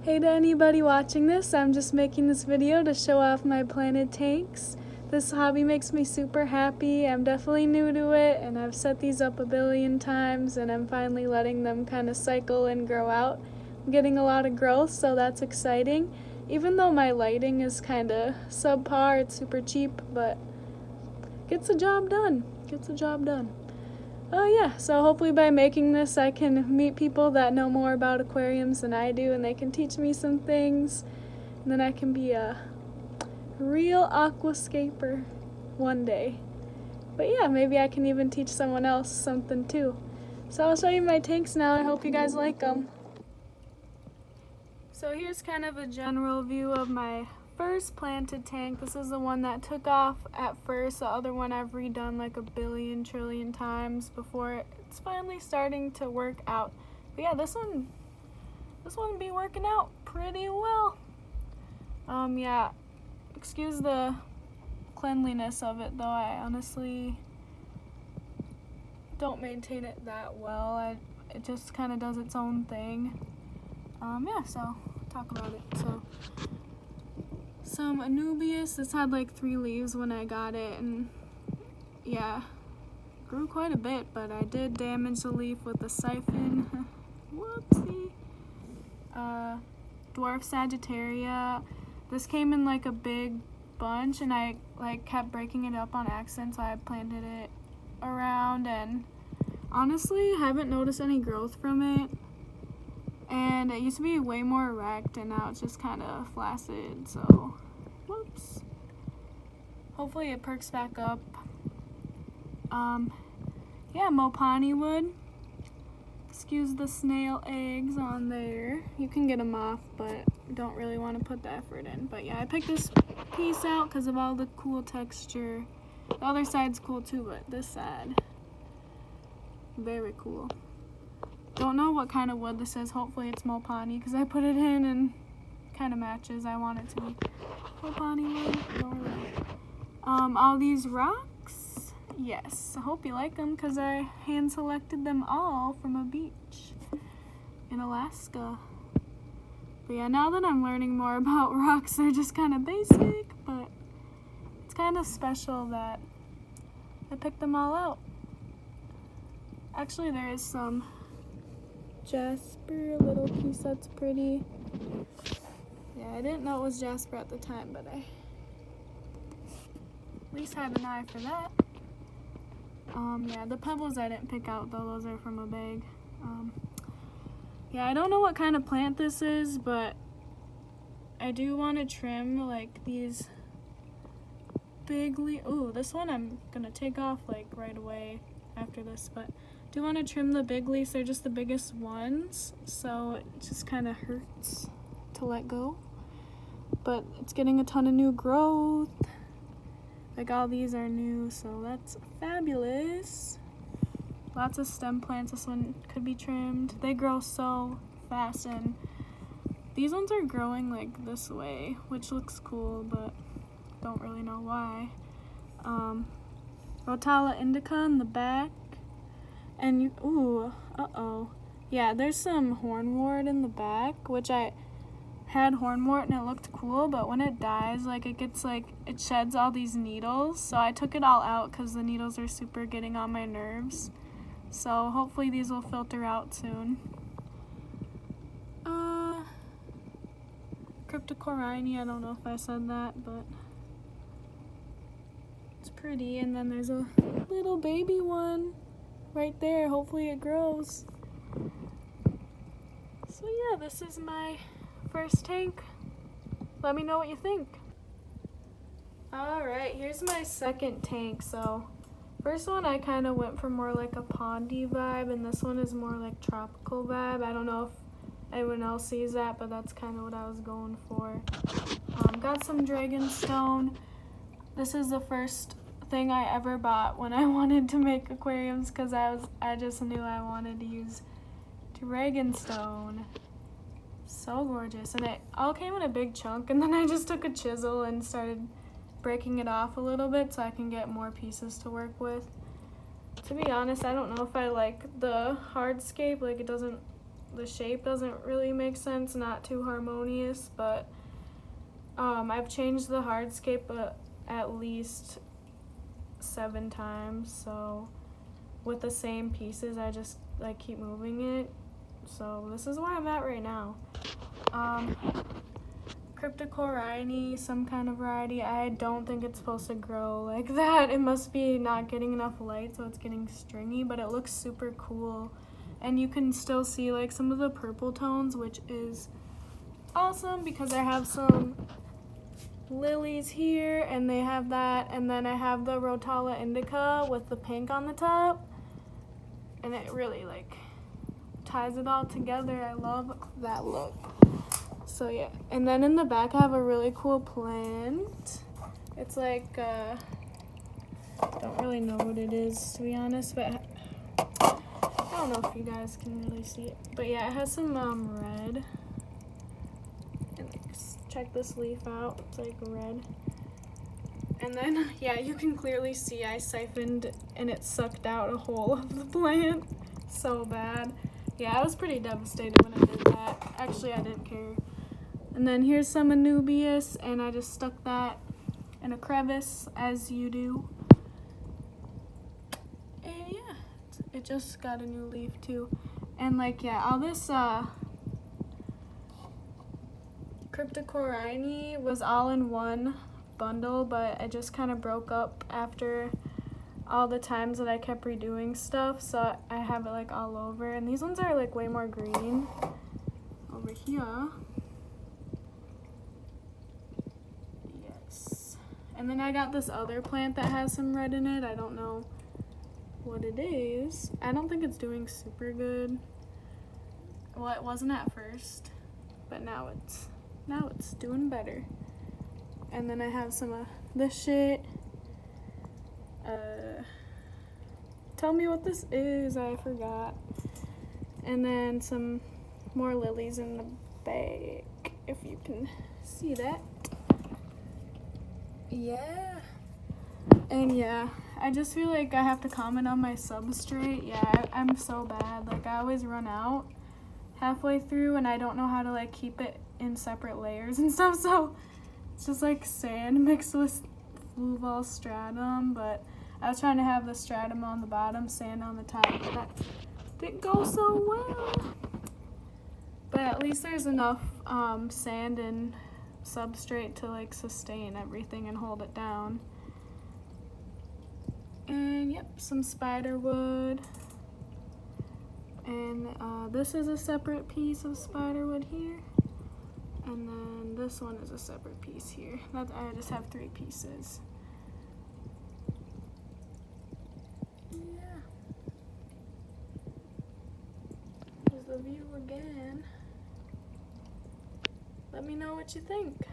Hey to anybody watching this, I'm just making this video to show off my planted tanks. This hobby makes me super happy. I'm definitely new to it and I've set these up a billion times and I'm finally letting them kind of cycle and grow out. I'm getting a lot of growth, so that's exciting. Even though my lighting is kind of subpar, it's super cheap, but gets the job done. Oh yeah, so hopefully by making this I can meet people that know more about aquariums than I do and they can teach me some things. And then I can be a real aquascaper one day. But yeah, maybe I can even teach someone else something too. So I'll show you my tanks now. I hope you guys like them. So here's kind of a general view of my first planted tank. This is the one that took off at first. The other one I've redone like a billion trillion times before it's finally starting to work out. But yeah, this one be working out pretty well. Yeah, excuse the cleanliness of it though. I honestly don't maintain it that well. It just kind of does its own thing. Yeah, so talk about it. So some Anubias. This had like 3 leaves when I got it, and yeah, grew quite a bit, but I did damage the leaf with a siphon. Whoopsie. Dwarf Sagittaria. This came in like a big bunch and I like kept breaking it up on accident, so I planted it around and honestly haven't noticed any growth from it. And it used to be way more erect and now it's just kind of flaccid, so whoops. Hopefully it perks back up. Yeah, Mopani wood. Excuse the snail eggs on there. You can get them off, but don't really want to put the effort in. But yeah, I picked this piece out because of all the cool texture. The other side's cool too, but this side, very cool. Don't know what kind of wood this is. Hopefully it's Mopani because I put it in and kind of matches. I want it to be Mopani wood. Don't really know. All these rocks, yes. I hope you like them because I hand selected them all from a beach in Alaska. But yeah, now that I'm learning more about rocks, they're just kind of basic, but it's kind of special that I picked them all out. Actually, there is some jasper, a little piece that's pretty. Yeah, I didn't know it was jasper at the time, but I at least had an eye for that. Yeah, the pebbles I didn't pick out though, those are from a bag. Yeah, I don't know what kind of plant this is, but I do want to trim like these big ooh, this one I'm gonna take off like right away after this, but do want to trim the big leaves. They're just the biggest ones, so it just kind of hurts to let go. But it's getting a ton of new growth. Like all these are new, so that's fabulous. Lots of stem plants. This one could be trimmed. They grow so fast, and these ones are growing like this way, which looks cool, but don't really know why. Rotala indica in the back. And ooh, yeah, there's some hornwort in the back, which I had hornwort and it looked cool, but when it dies, like it gets like, it sheds all these needles, so I took it all out because the needles are super getting on my nerves. So hopefully these will filter out soon. Cryptocorini, I don't know if I said that, but it's pretty. And then there's a little baby one right there. Hopefully it grows. So yeah, this is my first tank. Let me know what you think. Alright, here's my second tank. So first one I kind of went for more like a pondy vibe, and this one is more like tropical vibe. I don't know if anyone else sees that, but that's kind of what I was going for. Got some Dragonstone. This is the first thing I ever bought when I wanted to make aquariums because I just knew I wanted to use Dragonstone. So gorgeous, and it all came in a big chunk, and then I just took a chisel and started breaking it off a little bit so I can get more pieces to work with. To be honest, I don't know if I like the hardscape. Like, it doesn't the shape doesn't really make sense, not too harmonious, but I've changed the hardscape at least 7 times, so with the same pieces I just like keep moving it. So this is where I'm at right now. Cryptocoryne, some kind of variety. I don't think it's supposed to grow like that. It must be not getting enough light, so it's getting stringy, but it looks super cool. And you can still see like some of the purple tones, which is awesome because I have some lilies here and they have that, and then I have the Rotala indica with the pink on the top, and it really like ties it all together. I love that look. So yeah, and then in the back I have a really cool plant. It's like don't really know what it is, to be honest, but I don't know if you guys can really see it. But yeah, it has some red. And like, check this leaf out, it's like red. And then yeah, you can clearly see I siphoned and it sucked out a whole of the plant. So bad. Yeah, I was pretty devastated when I did that. Actually, I didn't care. And then here's some Anubias, and I just stuck that in a crevice, as you do. And yeah, it just got a new leaf too. And like, yeah, all this Cryptocoryne was all in one bundle, but it just kind of broke up after all the times that I kept redoing stuff, so I have it like all over. And these ones are like way more green over here. Yes. And then I got this other plant that has some red in it. I don't know what it is. I don't think it's doing super good. Well, it wasn't at first, but now it's doing better. And then I have some of this shit. Tell me what this is, I forgot. And then some more lilies in the bag, if you can see that. Yeah. And yeah, I just feel like I have to comment on my substrate. Yeah, I'm so bad. Like, I always run out halfway through and I don't know how to like keep it in separate layers and stuff, so it's just like sand mixed with Fluval stratum, but I was trying to have the stratum on the bottom, sand on the top, but that didn't go so well. But at least there's enough sand and substrate to like sustain everything and hold it down. And yep, some spider wood. And this is a separate piece of spider wood here. And then this one is a separate piece here. I just have 3 pieces. Yeah. Here's the view again. Let me know what you think.